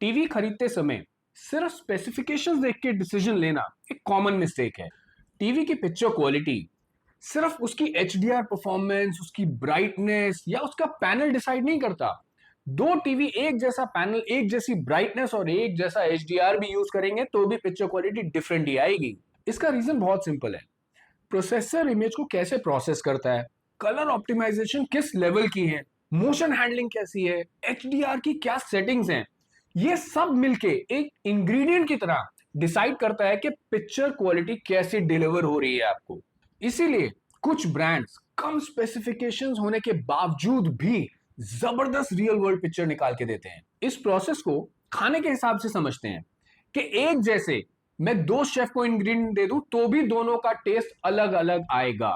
TV खरीदते समय सिर्फ स्पेसिफिकेशंस देख के डिसीजन लेना एक कॉमन मिस्टेक है। टीवी की पिक्चर क्वालिटी सिर्फ उसकी एचडीआर परफॉर्मेंस, उसकी ब्राइटनेस या उसका पैनल डिसाइड नहीं करता। दो टीवी एक जैसा पैनल, एक जैसी ब्राइटनेस और एक जैसा एचडीआर भी यूज करेंगे तो भी पिक्चर क्वालिटी डिफरेंट ही आएगी। इसका रीजन बहुत सिंपल है। प्रोसेसर इमेज को कैसे प्रोसेस करता है, कलर ऑप्टिमाइजेशन किस लेवल की है, मोशन हैंडलिंग कैसी है, एचडीआर की क्या सेटिंग्स हैं, ये सब मिलके एक इंग्रेडिएंट की तरह डिसाइड करता है कि पिक्चर क्वालिटी कैसे डिलीवर हो रही है आपको। इसीलिए कुछ ब्रांड्स कम स्पेसिफिकेशंस होने के बावजूद भी जबरदस्त रियल वर्ल्ड पिक्चर निकाल के देते हैं। इस प्रोसेस को खाने के हिसाब से समझते हैं कि एक जैसे मैं दो शेफ को इंग्रेडिएंट दे दूं तो भी दोनों का टेस्ट अलग अलग आएगा।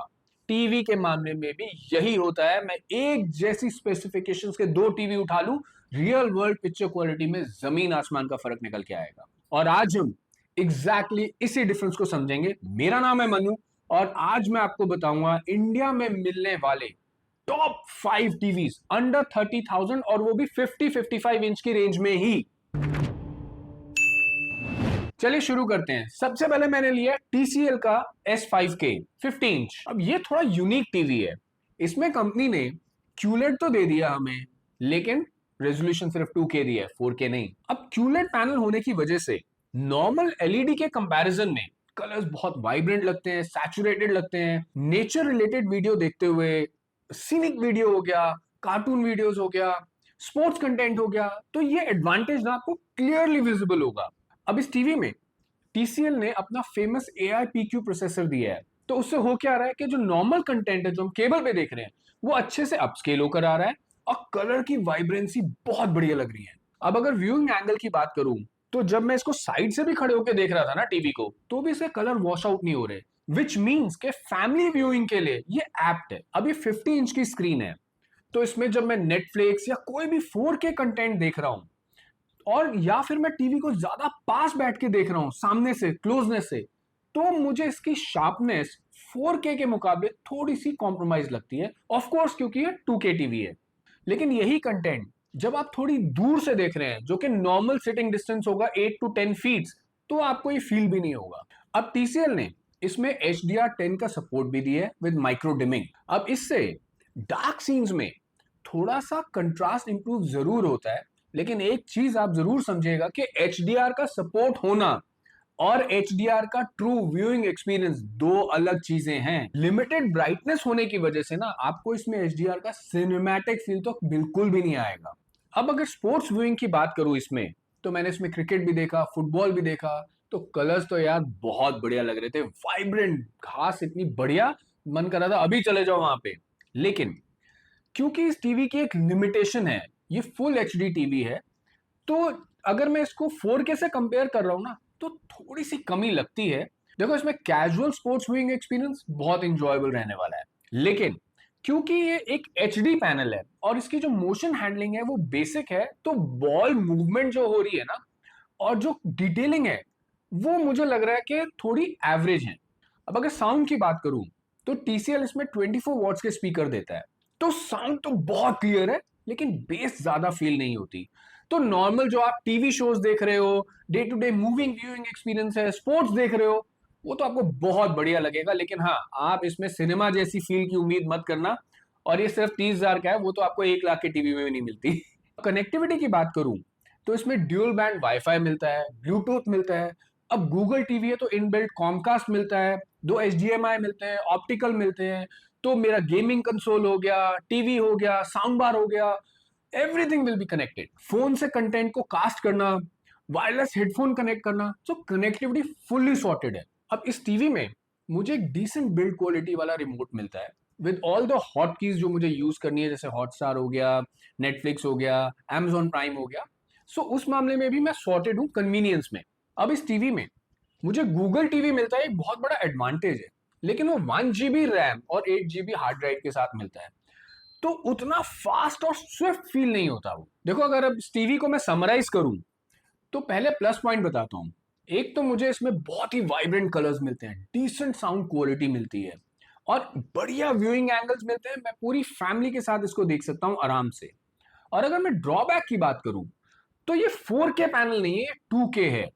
टीवी के मामले में भी यही होता है। मैं एक जैसी स्पेसिफिकेशंस के दो टीवी उठा लूं, रियल वर्ल्ड पिक्चर क्वालिटी में जमीन आसमान का फर्क निकल के आएगा। और आज हम एग्जैक्टली इसी डिफरेंस को समझेंगे। मेरा नाम है मनु और आज मैं आपको बताऊंगा इंडिया में मिलने वाले टॉप 5 टीवीज अंडर 30,000 और वो भी 50-55 इंच की रेंज में ही। चलिए शुरू करते हैं। सबसे पहले मैंने लिया TCL का S5K 50 इंच। अब ये थोड़ा यूनिक टीवी है। इसमें कंपनी ने QLED तो दे दिया हमें, लेकिन रेजोल्यूशन सिर्फ 2K दिया है, 4K नहीं। अब QLED पैनल होने की वजह से नॉर्मल LED के कंपैरिजन में कलर्स बहुत वाइब्रेंट लगते हैं, सैचुरेटेड लगते हैं। नेचर रिलेटेड वीडियो देखते हुए, सीनिक वीडियो हो गया, कार्टून वीडियोस हो गया, स्पोर्ट्स कंटेंट हो गया, तो ये एडवांटेज ना आपको क्लियरली विजिबल होगा। अब इस टीवी में TCL ने अपना फेमस AIPQ प्रोसेसर दिया है, तो उससे हो क्या रहा है कि जो नॉर्मल कंटेंट है जो हम केबल पे देख रहे हैं वो अच्छे से अपस्केल होकर आ रहा है और कलर की वाइब्रेंसी बहुत बढ़िया लग रही है। अब अगर व्यूइंग एंगल की बात करूं तो जब मैं इसको साइड से भी खड़े होकर देख रहा था ना टीवी को, तो भी इसके कलर वॉश आउट नहीं हो रहे, विच मीन्स के फैमिली व्यूइंग के लिए ये एप्ट है। अब ये 50 इंच की स्क्रीन है, तो इसमें जब मैं नेटफ्लिक्स या कोई भी 4K कंटेंट देख रहा हूं और या फिर मैं टीवी को ज्यादा पास बैठ के देख रहा हूं, सामने से, क्लोजनेस से, तो मुझे इसकी शार्पनेस 4K के मुकाबले थोड़ी सी कॉम्प्रोमाइज लगती है। ऑफ कोर्स क्योंकि ये 2K टीवी है। लेकिन यही कंटेंट जब आप थोड़ी दूर से देख रहे हैं, जो कि नॉर्मल सिटिंग डिस्टेंस होगा 8 to 10 फीट, तो आपको ये फील भी नहीं होगा। अब TCL ने इसमें HDR10 का सपोर्ट भी दिया है विद माइक्रो डिमिंग। अब इससे डार्क सीन्स में थोड़ा सा कंट्रास्ट इंप्रूव जरूर होता है, लेकिन एक चीज आप जरूर समझिएगा कि HDR का सपोर्ट होना और HDR का ट्रू व्यूइंग एक्सपीरियंस दो अलग चीजें हैं। लिमिटेड ब्राइटनेस होने की वजह से ना आपको इसमें HDR का सिनेमैटिक फील तो बिल्कुल भी नहीं आएगा। अब अगर स्पोर्ट्स व्यूइंग की बात करूं इसमें, तो मैंने इसमें क्रिकेट भी देखा, फुटबॉल भी देखा, तो कलर्स तो यार बहुत बढ़िया लग रहे थे, वाइब्रेंट, घास इतनी बढ़िया, मन कर रहा था अभी चले जाओ वहां पे। लेकिन क्योंकि इस टीवी की एक लिमिटेशन है, ये फुल HD टीवी है, तो अगर मैं इसको 4K से कंपेयर कर रहा हूं ना, तो थोड़ी सी कमी लगती है। देखो, इसमें कैजुअल स्पोर्ट्स व्यूइंग एक्सपीरियंस बहुत इंजॉयबल रहने वाला है, लेकिन क्योंकि ये एक HD पैनल है और इसकी जो मोशन हैंडलिंग है वो बेसिक है, तो बॉल मूवमेंट जो हो रही है ना और जो डिटेलिंग है वो मुझे लग रहा है कि थोड़ी एवरेज है। अब अगर साउंड की बात करूं तो TCL इसमें 24 वॉट्स के स्पीकर देता है, तो साउंड तो बहुत क्लियर है, लेकिन बेस ज्यादा फील नहीं होती। तो नॉर्मल जो आप टीवी शोज देख रहे हो, day to day moving viewing experience है, स्पोर्ट्स देख रहे हो, वो तो आपको बहुत बढ़िया लगेगा। लेकिन हाँ, आप इसमें सिनेमा जैसी फील की उम्मीद मत करना। और ये सिर्फ 30,000 का है, वो तो आपको 1 लाख के टीवी में भी नहीं मिलती। कनेक्टिविटी की बात करूं तो इसमें ड्यूल बैंड वाईफाई मिलता है, ब्लूटूथ मिलता है। अब गूगल टीवी है तो इनबिल्ट कॉमकास्ट मिलता है, 2 HDMI मिलते हैं, ऑप्टिकल मिलते हैं। तो मेरा गेमिंग कंसोल हो गया, टीवी हो गया, साउंड बार हो गया, everything will be connected. Phone से कंटेंट को कास्ट करना, वायरलेस हेडफोन कनेक्ट करना, तो कनेक्टिविटी फुल्ली सॉर्टेड है। अब इस टीवी में मुझे एक डिसेंट बिल्ड क्वालिटी वाला रिमोट मिलता है with all the hot keys जो मुझे यूज करनी है, जैसे हॉटस्टार हो गया, नेटफ्लिक्स हो गया, Amazon प्राइम हो गया। सो उस मामले में भी मैं सॉर्टेड हूं कन्वीनियंस में। अब इस टीवी में मुझे गूगल टीवी मिलता है, एक बहुत बड़ा एडवांटेज है, लेकिन वो 1 GB रैम और 8 GB हार्ड ड्राइव के साथ मिलता है, तो उतना फास्ट और स्विफ्ट फील नहीं होता वो। देखो, अगर अब इस टीवी को मैं समराइज करूं तो पहले प्लस पॉइंट बताता हूं। एक तो मुझे इसमें बहुत ही वाइब्रेंट कलर्स मिलते हैं, डिसेंट साउंड क्वालिटी मिलती है और बढ़िया व्यूइंग एंगल्स मिलते हैं। मैं पूरी फैमिली के साथ इसको देख सकता हूं आराम से। और अगर मैं ड्रॉबैक की बात करूं तो ये 4K पैनल नहीं है, 2K है।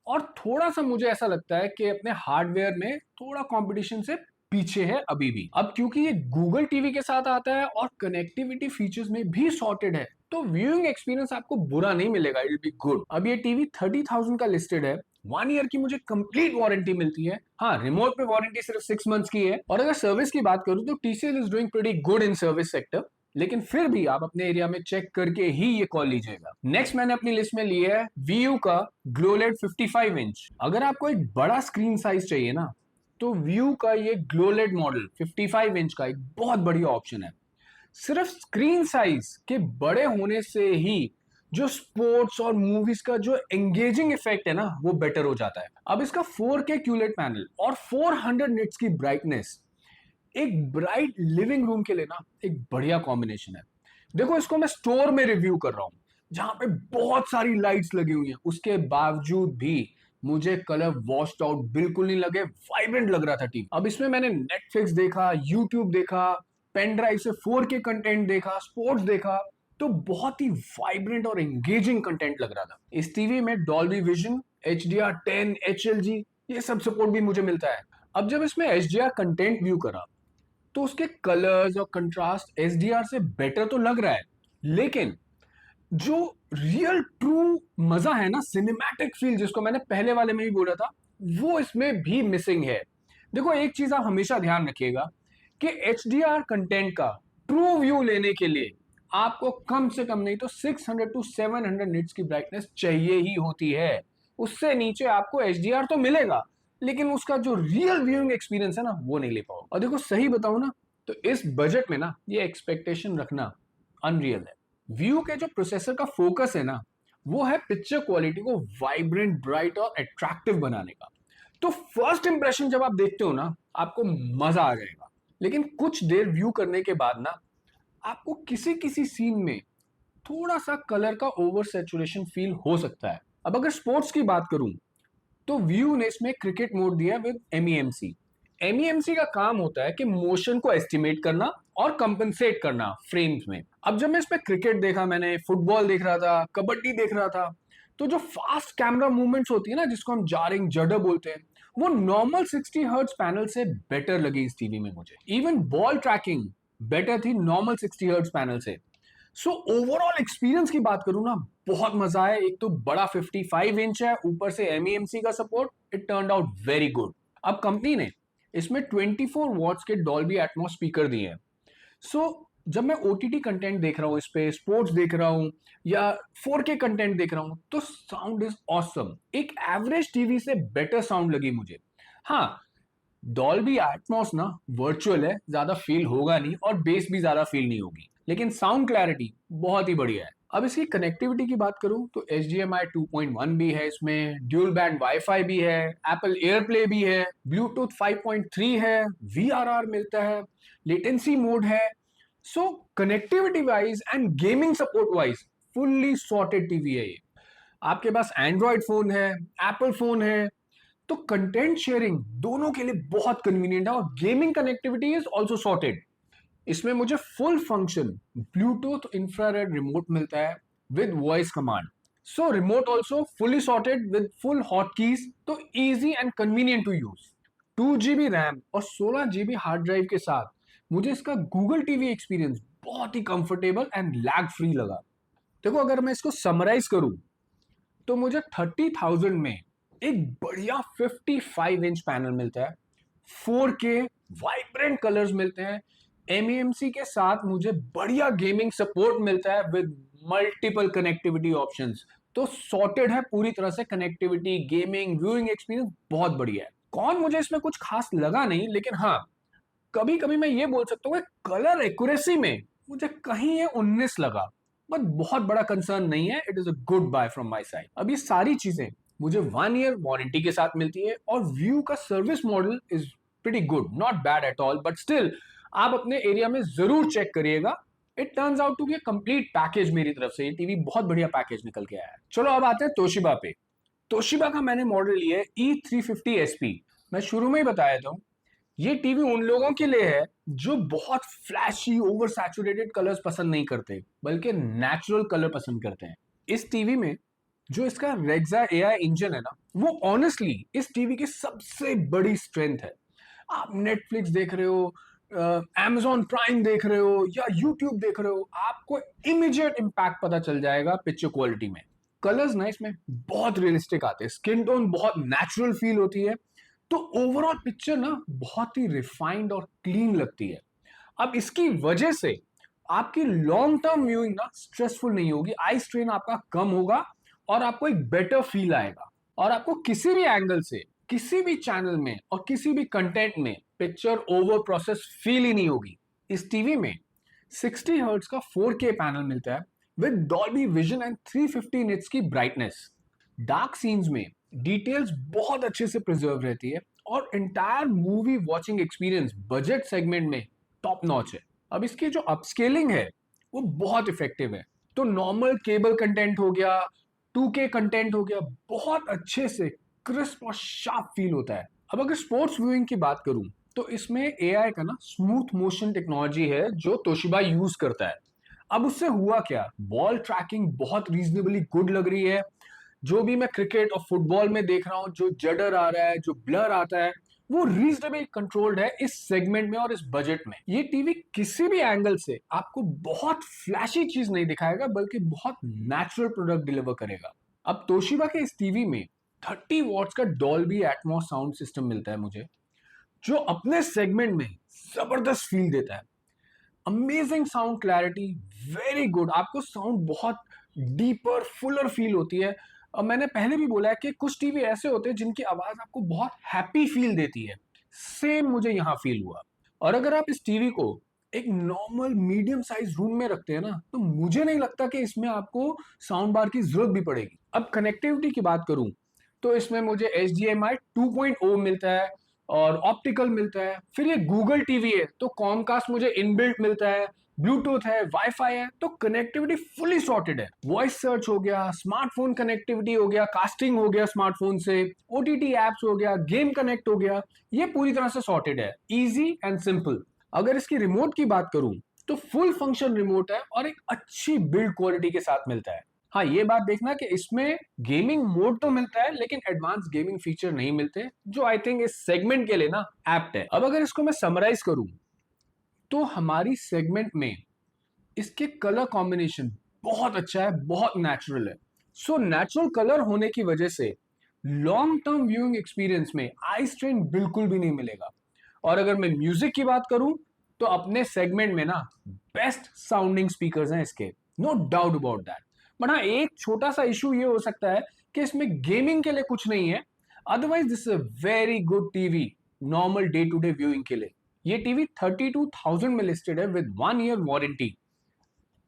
और थोड़ा सा मुझे ऐसा लगता है कि अपने हार्डवेयर में थोड़ा कंपटीशन से पीछे है अभी भी। अब क्योंकि ये गूगल टीवी के साथ आता है और कनेक्टिविटी फीचर्स में भी सॉर्टेड है, तो व्यूइंग एक्सपीरियंस आपको बुरा नहीं मिलेगा, इट विल बी गुड। अब ये टीवी 30,000 का लिस्टेड है, 1 ईयर की मुझे कंप्लीट वारंटी मिलती है। हाँ, रिमोट पे वारंटी सिर्फ 6 मंथ्स की है। और अगर सर्विस की बात करूं तो TCL is doing pretty good in service sector, लेकिन फिर भी आप अपने एरिया में चेक करके ही ये कॉल लीजिएगा। नेक्स्ट मैंने अपनी लिस्ट में लिया है VU का ग्लोलेड 55 इंच। अगर आपको एक बड़ा स्क्रीन साइज चाहिए ना, तो व्यू का ये ग्लोलेड मॉडल 55 इंच का एक बहुत बढ़िया ऑप्शन है। सिर्फ स्क्रीन साइज के बड़े होने से ही जो स्पोर्ट्स और मूवीज का जो एंगेजिंग इफेक्ट है ना, वो बेटर हो जाता है। अब इसका 4K क्यूलेट पैनल और 400 निट्स की ब्राइटनेस एक ब्राइट लिविंग रूम के लिए ना एक बढ़िया कॉम्बिनेशन है। देखो, इसको मैं स्टोर में रिव्यू कर रहा हूं जहां पे बहुत सारी लाइट्स लगी हुई हैं, उसके बावजूद भी मुझे कलर वॉश्ड आउट बिल्कुल नहीं लगे, वाइब्रेंट लग रहा था टीवी। अब इसमें मैंने नेटफ्लिक्स देखा, यूट्यूब देखा, पेन ड्राइव से 4K कंटेंट देखा, स्पोर्ट्स देखा, तो बहुत ही वाइब्रेंट और एंगेजिंग कंटेंट लग रहा था। इस टीवी में डॉल्बी विजन, HDR10, HLG ये सब सपोर्ट भी मुझे मिलता है। अब जब इसमें HDR कंटेंट व्यू करा तो उसके कलर्स और कंट्रास्ट एसडीआर से बेटर तो लग रहा है, लेकिन जो रियल ट्रू मजा है ना, सिनेमैटिक फील जिसको मैंने पहले वाले में भी बोला था, वो इसमें भी मिसिंग है। देखो, एक चीज आप हमेशा ध्यान रखिएगा कि HDR कंटेंट का ट्रू व्यू लेने के लिए आपको कम से कम नहीं तो 600 टू 700 निट्स की ब्राइटनेस चाहिए ही होती है। उससे नीचे आपको HDR तो मिलेगा, लेकिन उसका जो रियल व्यूइंग एक्सपीरियंस है ना, वो नहीं ले पाओ। और देखो, सही बताऊं ना, तो इस बजट में ना ये एक्सपेक्टेशन रखना अनरियल है। व्यू के जो प्रोसेसर का फोकस है ना, वो है पिक्चर क्वालिटी को वाइब्रेंट, ब्राइट और अट्रैक्टिव बनाने का। तो फर्स्ट इंप्रेशन जब आप देखते हो ना, आपको मजा आ जाएगा, लेकिन कुछ देर व्यू करने के बाद ना आपको किसी किसी सीन में थोड़ा सा कलर का ओवर सैचुरेशन फील हो सकता है। अब अगर स्पोर्ट्स की बात करूं, तो व्यू ने इसमें क्रिकेट मोड दिया विद MEMC। MEMC का काम होता है कि मोशन को एस्टिमेट करना और कंपनसेट करना फ्रेम्स में। अब जब मैं इसमें क्रिकेट देखा, मैंने फुटबॉल देख रहा था, कबड्डी देख रहा था, तो जो फास्ट कैमरा मूवमेंट्स होती है ना, जिसको हम जारिंग जडर बोलते हैं, वो नॉर्मल 60 हर्ट्ज पैनल से बेटर लगी इस टीवी में मुझे। इवन बॉल ट्रैकिंग बेटर थी नॉर्मल 60 हर्ट्ज पैनल से। सो ओवरऑल एक्सपीरियंस की बात करूं ना, बहुत मजा आया। एक तो बड़ा 55 इंच है, ऊपर से MEMC का support, it turned out very good. अब कंपनी ने इसमें 24 वॉट्स के डॉल्बी एटमॉस स्पीकर दिए हैं। सो जब मैं OTT कंटेंट देख रहा हूं, इस पे स्पोर्ट्स देख रहा हूं या 4K कंटेंट देख रहा हूं, तो साउंड इज ऑसम। एक एवरेज टीवी से बेटर साउंड लगी मुझे। हाँ, डॉल्बी एटमॉस ना वर्चुअल है, ज्यादा फील होगा नहीं और बेस भी ज्यादा फील नहीं होगी, लेकिन साउंड क्लैरिटी बहुत ही बढ़िया है। अब इसकी कनेक्टिविटी की बात करूं तो HDMI 2.1 भी है इसमें, ड्यूल बैंड वाईफाई भी है, एप्पल एयरप्ले भी है, ब्लूटूथ 5.3 है, VRR मिलता है, लेटेंसी मोड है। So connectivity wise and gaming support wise fully sorted TV है ये। आपके पास एंड्रॉयड फोन है, एप्पल फोन है, तो कंटेंट शेयरिंग दोनों के लिए बहुत कन्वीनियंट है और gaming connectivity is also sorted. इसमें मुझे full function Bluetooth infrared remote मिलता है with voice command. So remote also fully sorted with full hot keys, तो easy and convenient to use. 2 GB RAM और 16 GB हार्ड ड्राइव के साथ मुझे इसका गूगल टीवी एक्सपीरियंस बहुत ही कंफर्टेबल एंड लैग फ्री लगा। देखो, अगर मैं इसको समराइज करूं तो मुझे 30,000 में एक बढ़िया 55 इंच पैनल मिलता है, 4K वाइब्रेंट कलर्स मिलते हैं, MEMC के साथ मुझे बढ़िया गेमिंग सपोर्ट मिलता है विद मल्टीपल कनेक्टिविटी ऑप्शंस। तो सॉर्टेड है पूरी तरह से, कनेक्टिविटी, गेमिंग, व्यूइंग एक्सपीरियंस बहुत बढ़िया है। कौन मुझे इसमें कुछ खास लगा नहीं, लेकिन हाँ, कभी कभी मैं ये बोल सकता हूँ कलर एक्यूरेसी में मुझे कहीं ये 19 लगा, बट बहुत बड़ा कंसर्न नहीं है। It is a good buy from my side. अब ये सारी चीजें मुझे 1 ईयर वारंटी के साथ मिलती है और व्यू का service model is pretty good, not bad at all, but still आप अपने एरिया में जरूर चेक करिएगा। It turns out to be a complete package मेरी तरफ से। ये टीवी बहुत बढ़िया पैकेज निकल के आया है। चलो अब आते हैं तोशिबा पे। तोशिबा का मैंने मॉडल लिया है E350SP। मैं शुरू में ही बताया था, ये टीवी उन लोगों के लिए है जो बहुत फ्लैशी, ओवर सैचुरेटेड कलर्स पसंद नहीं करते, बल्कि नेचुरल कलर पसंद करते हैं। इस टीवी में जो इसका रेक्सा एआई इंजन है ना, वो ऑनेस्टली इस टीवी की सबसे बड़ी स्ट्रेंथ है। आप नेटफ्लिक्स देख रहे हो, amazon प्राइम देख रहे हो या यूट्यूब देख रहे हो, आपको इमीडिएट इम्पैक्ट पता चल जाएगा पिक्चर क्वालिटी में। कलर्स ना इसमें बहुत रियलिस्टिक आते हैं, स्किन टोन बहुत नेचुरल फील होती है, तो ओवरऑल पिक्चर ना बहुत ही रिफाइंड और क्लीन लगती है। अब इसकी वजह से आपकी लॉन्ग टर्म व्यूइंग ना स्ट्रेसफुल नहीं होगी, आई स्ट्रेन आपका कम होगा और आपको एक बेटर फील आएगा। और आपको किसी भी एंगल से, किसी भी चैनल में और किसी भी कंटेंट में पिक्चर ओवर प्रोसेस फील ही नहीं होगी। इस टीवी में 60 हर्ट्ज का 4K पैनल मिलता है with Dolby vision and 350 nits की ब्राइटनेस। डार्क सीन्स में डिटेल्स बहुत अच्छे से प्रिजर्व रहती है और entire movie watching experience budget segment में टॉप नॉच है। अब इसकी जो अपस्केलिंग है वो बहुत इफेक्टिव है, तो नॉर्मल केबल कंटेंट हो गया, 2K कंटेंट हो गया, बहुत अच्छे से क्रिस्प और शार्प फील होता है। अब अगर स्पोर्ट्स व्यूइंग की बात करूं तो इसमें एआई का ना स्मूथ मोशन टेक्नोलॉजी है जो तोशिबा यूज करता है। अब उससे हुआ क्या, बॉल ट्रैकिंग बहुत रीजनेबली गुड लग रही है। जो भी मैं क्रिकेट और फुटबॉल में देख रहा हूँ, जो जडर आ रहा है, जो ब्लर आता है, वो रीजनेबल कंट्रोल्ड है इस सेगमेंट में और इस बजट में। ये टीवी किसी भी एंगल से आपको बहुत फ्लैशी चीज नहीं दिखाएगा, बल्कि बहुत नेचुरल प्रोडक्ट डिलीवर करेगा। अब तोशिबा के इस टीवी में 30 वॉट्स का डॉल्बी एटमॉस साउंड सिस्टम मिलता है मुझे, जो अपने सेगमेंट में जबरदस्त फील देता है। Amazing sound clarity, very good, आपको साउंड बहुत डीपर फुलर फील होती है। और मैंने पहले भी बोला है कि कुछ टीवी ऐसे होते हैं जिनकी आवाज आपको बहुत हैप्पी फील देती है, सेम मुझे यहाँ फील हुआ। और अगर आप इस टीवी को एक नॉर्मल मीडियम साइज रूम में रखते हैं ना, तो मुझे नहीं लगता कि इसमें आपको साउंड बार की जरूरत भी पड़ेगी। अब कनेक्टिविटी की बात करूं तो इसमें मुझे HDMI 2.0 मिलता है और ऑप्टिकल मिलता है। फिर ये गूगल टीवी है तो कॉमकास्ट मुझे इनबिल्ट मिलता है, ब्लूटूथ है, वाईफाई है, तो कनेक्टिविटी फुली सॉर्टेड है। वॉइस सर्च हो गया, स्मार्टफोन कनेक्टिविटी हो गया, कास्टिंग हो गया स्मार्टफोन से, OTT एप्स हो गया, गेम कनेक्ट हो गया, ये पूरी तरह से सॉर्टेड है, इजी एंड सिंपल। अगर इसकी रिमोट की बात करूं तो फुल फंक्शन रिमोट है और एक अच्छी बिल्ड क्वालिटी के साथ मिलता है। हाँ, ये बात देखना कि इसमें गेमिंग मोड तो मिलता है लेकिन एडवांस गेमिंग फीचर नहीं मिलते, जो आई थिंक इस सेगमेंट के लिए ना एप्ट है। अब अगर इसको मैं समराइज करूं तो हमारी सेगमेंट में इसके कलर कॉम्बिनेशन बहुत अच्छा है, बहुत नेचुरल है। सो नेचुरल कलर होने की वजह से लॉन्ग टर्म व्यूइंग एक्सपीरियंस में आई स्ट्रेन बिल्कुल भी नहीं मिलेगा। और अगर मैं म्यूजिक की बात करूं तो अपने सेगमेंट में ना बेस्ट साउंडिंग स्पीकर्स हैं इसके, no doubt about that. But हाँ, एक छोटा सा इशू ये हो सकता है कि इसमें गेमिंग के लिए कुछ नहीं है, otherwise this is a very good TV normal day to day viewing के लिए। ये टीवी 32,000 में लिस्टेड है विद 1 ईयर वारंटी।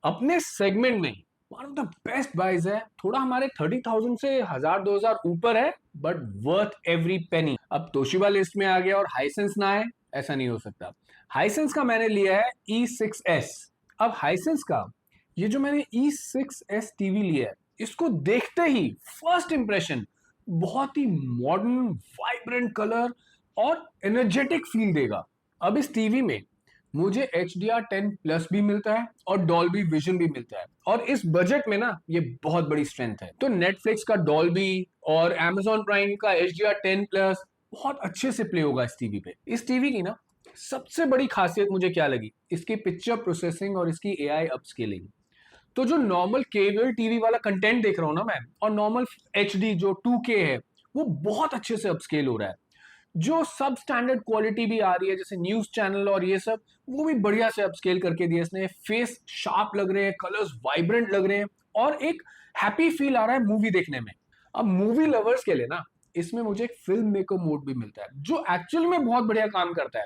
अपने सेगमेंट में one of the best buys है, थोड़ा हमारे 30,000 से 1,000-2,000 ऊपर है, बट वर्थ एवरी पेनी। अब तोशिबा लिस्ट में आ गया और हाइसेंस ना है, ऐसा नहीं हो सकता। हाइसेंस का मैंने लिया है E6S। अब हाइसेंस का ये जो मैंने E6S टीवी लिया है, इसको देखते ही फर्स्ट इंप्रेशन बहुत ही मॉडर्न, वाइब्रेंट कलर और एनर्जेटिक फील देगा। अब इस टीवी में मुझे HDR10+ भी मिलता है और डॉल्बी विजन भी मिलता है, और इस बजट में ना ये बहुत बड़ी स्ट्रेंथ है। तो नेटफ्लिक्स का डॉल्बी और Amazon प्राइम का HDR10+ बहुत अच्छे से प्ले होगा इस टीवी पे। इस टीवी की ना सबसे बड़ी खासियत मुझे क्या लगी, इसकी पिक्चर प्रोसेसिंग और इसकी AI अपस्केलिंग। तो जो नॉर्मल केबल टीवी वाला कंटेंट देख रहा हूं ना मैं, और नॉर्मल HD जो 2K है, वो बहुत अच्छे से अपस्केल हो रहा है। जो सब स्टैंडर्ड क्वालिटी भी आ रही है जैसे न्यूज चैनल और ये सब, वो भी बढ़िया से अपस्केल करके दिया इसने। फेस शार्प लग रहे हैं, कलर्स वाइब्रेंट लग रहे हैं और एक हैप्पी फील आ रहा है मूवी देखने में। अब मूवी लवर्स के लिए ना इसमें मुझे एक फिल्म मेकर मोड भी मिलता है, जो एक्चुअली में बहुत बढ़िया काम करता है।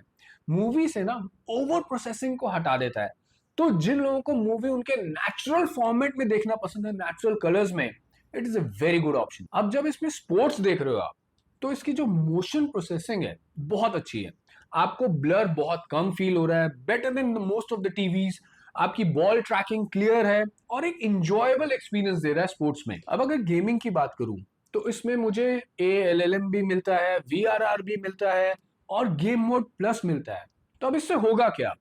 मूवी से ना ओवर प्रोसेसिंग को हटा देता है, तो जिन लोगों को मूवी उनके नेचुरल फॉर्मेट में देखना पसंद है, नेचुरल कलर्स में, it is a very good option. अब जब इसमें स्पोर्ट्स देख रहे हो आप, तो इसकी जो मोशन प्रोसेसिंग है बहुत अच्छी है, आपको ब्लर बहुत कम फील हो रहा है, better than most of the TVs. आपकी बॉल ट्रैकिंग क्लियर है और एक इंजॉयबल एक्सपीरियंस दे रहा है स्पोर्ट्स में। अब अगर गेमिंग की बात करूं तो इसमें मुझे ALLM भी मिलता है, VRR भी मिलता है और गेम मोड प्लस मिलता है। तो अब इससे होगा क्या,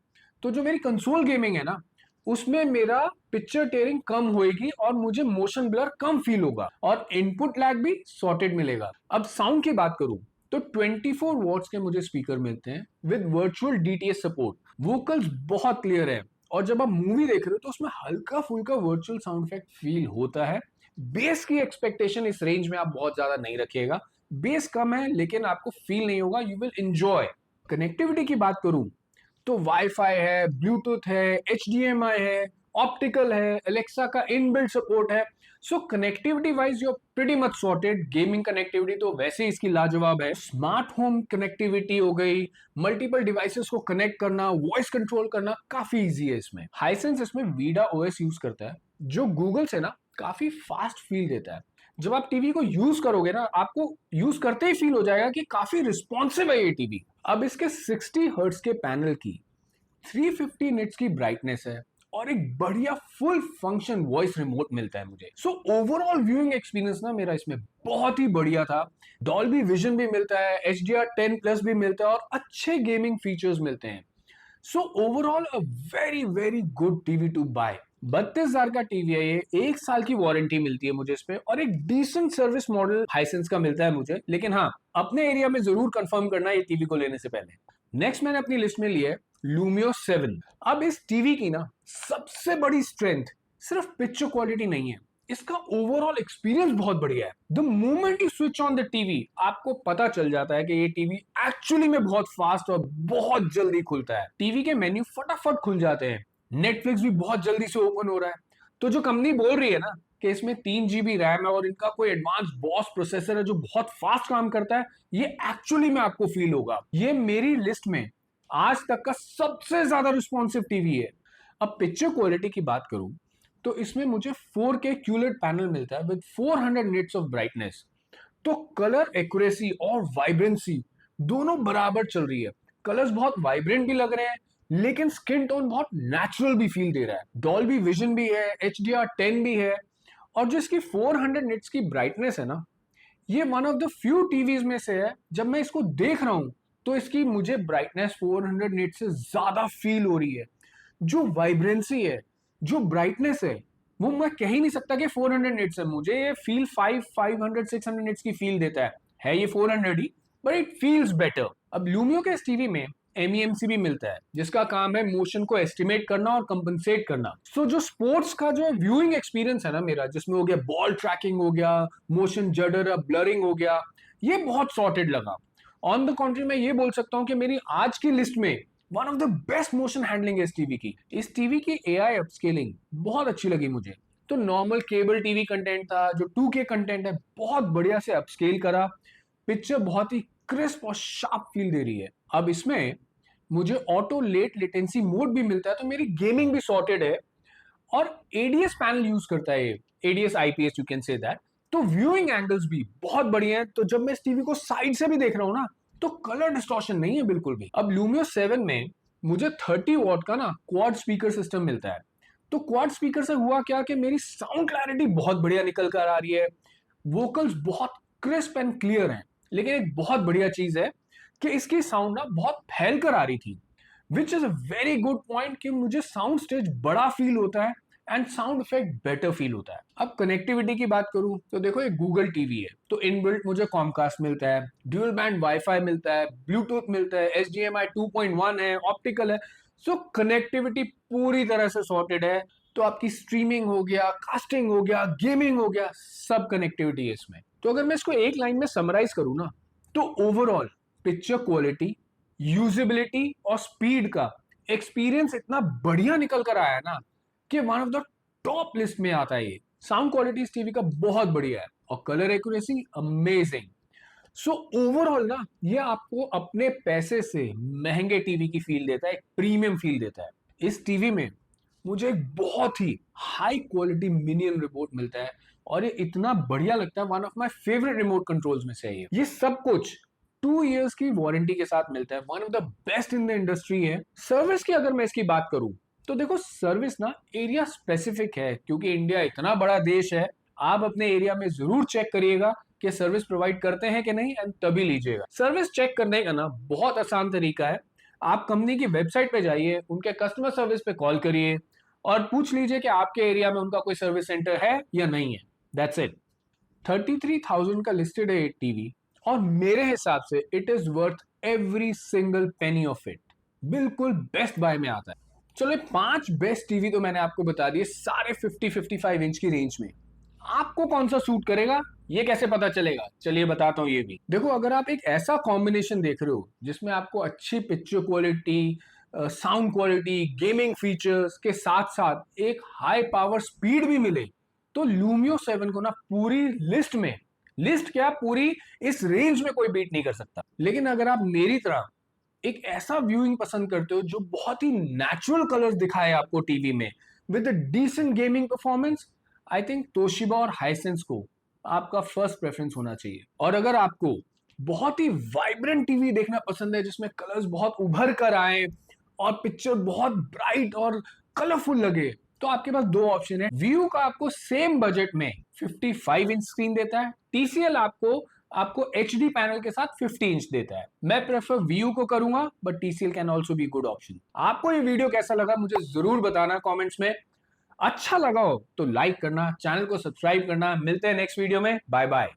तो जो मेरी कंसोल गेमिंग है ना, उसमें मेरा पिक्चर टेयरिंग कम होएगी और मुझे मोशन ब्लर कम फील होगा और इनपुट लैग भी सॉर्टेड मिलेगा। अब साउंड की बात करूं तो 24 वॉट्स के मुझे स्पीकर मिलते हैं with virtual DTS support. Vocals बहुत क्लियर है और जब आप मूवी देख रहे हो तो उसमें हल्का फुल्का वर्चुअल साउंड इफेक्ट फील होता है। बेस की एक्सपेक्टेशन इस रेंज में आप बहुत ज्यादा नहीं रखिएगा, बेस कम है लेकिन आपको फील नहीं होगा, यू विल एंजॉय। कनेक्टिविटी की बात करूं तो वाईफाई है, ब्लूटूथ है, एचडीएमआई है, ऑप्टिकल है, एलेक्सा का इनबिल्ट सपोर्ट है। So connectivity wise you pretty much sorted. Gaming connectivity तो वैसे ही इसकी लाजवाब है। स्मार्ट होम कनेक्टिविटी हो गई, मल्टीपल डिवाइसेस को कनेक्ट करना, वॉइस कंट्रोल करना काफी इजी है इसमें। हाइसेंस इसमें वीडा ओएस यूज करता है जो गूगल से ना काफी फास्ट फील देता है। जब आप टीवी को यूज करोगे ना, आपको यूज करते ही फील हो जाएगा कि काफी रिस्पॉन्सिव है ये टीवी। अब इसके 60 हर्ट्ज के पैनल की 350 निट्स की ब्राइटनेस है और एक बढ़िया फुल फंक्शन वॉइस रिमोट मिलता है मुझे। सो ओवरऑल व्यूइंग एक्सपीरियंस ना मेरा इसमें बहुत ही बढ़िया था। डॉल्बी विजन भी मिलता है, HDR10 प्लस भी मिलता है और अच्छे गेमिंग फीचर्स मिलते हैं। So overall a very very good TV to buy. 32,000 का टीवी है ये, 1 साल की वारंटी मिलती है मुझे इस पे और एक डिसेंट सर्विस मॉडल हाइसेंस का मिलता है मुझे। लेकिन हाँ, अपने एरिया में जरूर कंफर्म करना ये टीवी को लेने से पहले। नेक्स्ट मैंने अपनी लिस्ट में लिया है लूमियो 7। अब इस टीवी की ना सबसे बड़ी स्ट्रेंथ सिर्फ पिक्चर क्वालिटी नहीं है, इसका ओवरऑल एक्सपीरियंस बहुत बढ़िया है। The moment you switch on the TV आपको पता चल जाता है कि ये टीवी एक्चुअली में बहुत फास्ट और बहुत जल्दी खुलता है। टीवी के मेन्यू फटाफट खुल जाते हैं, नेटफ्लिक्स भी बहुत जल्दी से ओपन हो रहा है। तो जो कंपनी बोल रही है ना कि इसमें 3 GB रैम है और इनका कोई एडवांस बॉस प्रोसेसर है जो बहुत फास्ट काम करता है, ये एक्चुअली में आपको फील होगा। ये मेरी लिस्ट में आज तक का सबसे ज्यादा रिस्पॉन्सिव टीवी है। अब पिक्चर क्वालिटी की बात करूं तो इसमें मुझे 4K QLED पैनल मिलता है विद 400 निट्स ऑफ ब्राइटनेस। तो कलर एक्यूरेसी और वाइब्रेंसी दोनों बराबर चल रही है। कलर्स बहुत वाइब्रेंट भी लग रहे हैं लेकिन स्किन टोन बहुत नेचुरल भी फील दे रहा है। डॉल्बी विजन भी है, HDR10 भी है और जो इसकी 400 निट्स की ब्राइटनेस है ना, ये one of the few TVs में से है जब मैं इसको देख रहा हूं तो इसकी मुझे ब्राइटनेस 400 निट से ज्यादा फील हो रही है। जो वाइब्रेंसी है, जो ब्राइटनेस है, वो मैं कह ही नहीं सकता कि 400 निट्स है। मुझे ये फील 500 600 निट्स की फील देता है ये 400 ही, बट इट फील्स बेटर। अब लूमियो के इस टीवी में MEMC भी मिलता है जिसका काम है मोशन को एस्टिमेट करना और कंपनसेट करना। सो जो स्पोर्ट्स का जो व्यूइंग एक्सपीरियंस है ना मेरा, जिसमें हो गया बॉल ट्रैकिंग, हो गया मोशन जडर, ब्लरिंग हो गया, ये बहुत सॉर्टेड लगा। ऑन द कॉन्ट्री मैं ये बोल सकता हूं कि मेरी आज की लिस्ट में one of the best motion handling है इस टीवी की। इस टीवी की AI अपस्केलिंग बहुत अच्छी लगी मुझे। तो नॉर्मल केबल टीवी कंटेंट था, जो 2K कंटेंट है, बहुत बढ़िया से अपस्केल करा। पिक्चर बहुत ही क्रिस्प और शार्प फील दे रही है। अब इसमें मुझे ऑटो लेट लेटेंसी मोड भी मिलता है तो मेरी गेमिंग भी सॉर्टेड है और ADS पैनल यूज करता है ये, ADS IPS you can say that. तो व्यूइंग एंगल्स भी बहुत बढ़िया है। तो जब मैं इस टीवी को साइड से भी देख रहा हूं ना तो कलर डिस्टॉर्शन नहीं है बिल्कुल भी। अब लूमियो 7 में मुझे 30 वॉट का ना क्वाड स्पीकर सिस्टम मिलता है। तो क्वाड स्पीकर से हुआ क्या कि मेरी साउंड क्लैरिटी बहुत बढ़िया निकल कर आ रही है, वोकल्स बहुत क्रिस्प एंड क्लियर हैं। लेकिन एक बहुत बढ़िया चीज है कि इसकी साउंड ना बहुत फैल कर आ रही थी, which is a very good point कि मुझे साउंड स्टेज बड़ा फील होता है and sound effect better feel होता है। अब कनेक्टिविटी की बात करूं तो देखो ये गूगल टीवी है तो इनबिल्ट मुझे कॉमकास्ट मिलता है, ड्यूल बैंड वाईफाई मिलता है, ब्लूटूथ मिलता है, HDMI 2.1 है, ऑप्टिकल है। सो कनेक्टिविटी पूरी तरह से सॉर्टेड है। तो आपकी स्ट्रीमिंग हो गया, कास्टिंग हो गया, गेमिंग हो गया, सब कनेक्टिविटी है इसमें। तो अगर मैं इसको एक लाइन में समराइज करूं ना तो ओवरऑल पिक्चर क्वालिटी, यूजेबिलिटी और स्पीड का एक्सपीरियंस इतना बढ़िया निकल कर आया ना कि one of the top list में आता है ये। साउंड क्वालिटी इस टीवी का बहुत बढ़िया है और colour accuracy amazing. So overall ना ये आपको अपने पैसे से महंगे टीवी की फील देता है, एक प्रीमियम फील देता है। इस टीवी में मुझे एक बहुत ही हाई क्वालिटी मिनियन रिमोट मिलता है और ये इतना बढ़िया लगता है, one of my favourite remote controls में से है ये सब कुछ 2 years की वारंटी के साथ मिलता है, one of the best in the industry है। सर्विस की अगर मैं इसकी बात करूं तो देखो सर्विस ना एरिया स्पेसिफिक है क्योंकि इंडिया इतना बड़ा देश है। आप अपने एरिया में जरूर चेक करिएगा कि सर्विस प्रोवाइड करते हैं कि नहीं एंड तभी लीजिएगा। सर्विस चेक करने का ना बहुत आसान तरीका है, आप कंपनी की वेबसाइट पे जाइए, उनके कस्टमर सर्विस पे कॉल करिए, और पूछ लीजिए कि आपके एरिया में उनका कोई सर्विस सेंटर है या नहीं है। That's it. 33,000 का लिस्टेड है टीवी, और मेरे हिसाब से it is worth every single penny of it. बिल्कुल बेस्ट बाय में आता है। चलो, ये 5 बेस्ट टीवी तो मैंने आपको बता दिए, सारे 50-55 इंच की रेंज में। आपको कौन सा सूट करेगा ये कैसे पता चलेगा? चलिए बताता हूँ ये भी। देखो, अगर आप एक ऐसा कॉम्बिनेशन देख रहे हो जिसमें आपको अच्छी picture quality, sound quality, gaming features के साथ साथ एक हाई पावर स्पीड भी मिले, तो लूमियो 7 को ना पूरी लिस्ट में, लिस्ट क्या, पूरी इस रेंज में कोई बीट नहीं कर सकता। लेकिन अगर आप मेरी तरह एक ऐसा व्यूइंग पसंद करते हो जो बहुत ही नेचुरल कलर्स दिखाए आपको टीवी में, with decent gaming performance, I think Toshiba और हाइसेंस को आपका फर्स्ट प्रेफरेंस होना चाहिए। और अगर आपको बहुत ही वाइब्रेंट टीवी देखना पसंद है जिसमें कलर्स बहुत उभर कर आए और पिक्चर बहुत ब्राइट और कलरफुल लगे, तो आपके पास दो ऑप्शन है। व्यू का आपको सेम बजट में 55 इंच स्क्रीन देता है, टीसीएल आपको आपको एचडी पैनल के साथ 50 इंच देता है। मैं प्रेफर व्यू को करूंगा, but TCL can also be good option. आपको ये वीडियो कैसा लगा मुझे जरूर बताना कमेंट्स में। अच्छा लगा हो तो लाइक करना, चैनल को सब्सक्राइब करना। मिलते हैं नेक्स्ट वीडियो में। Bye bye.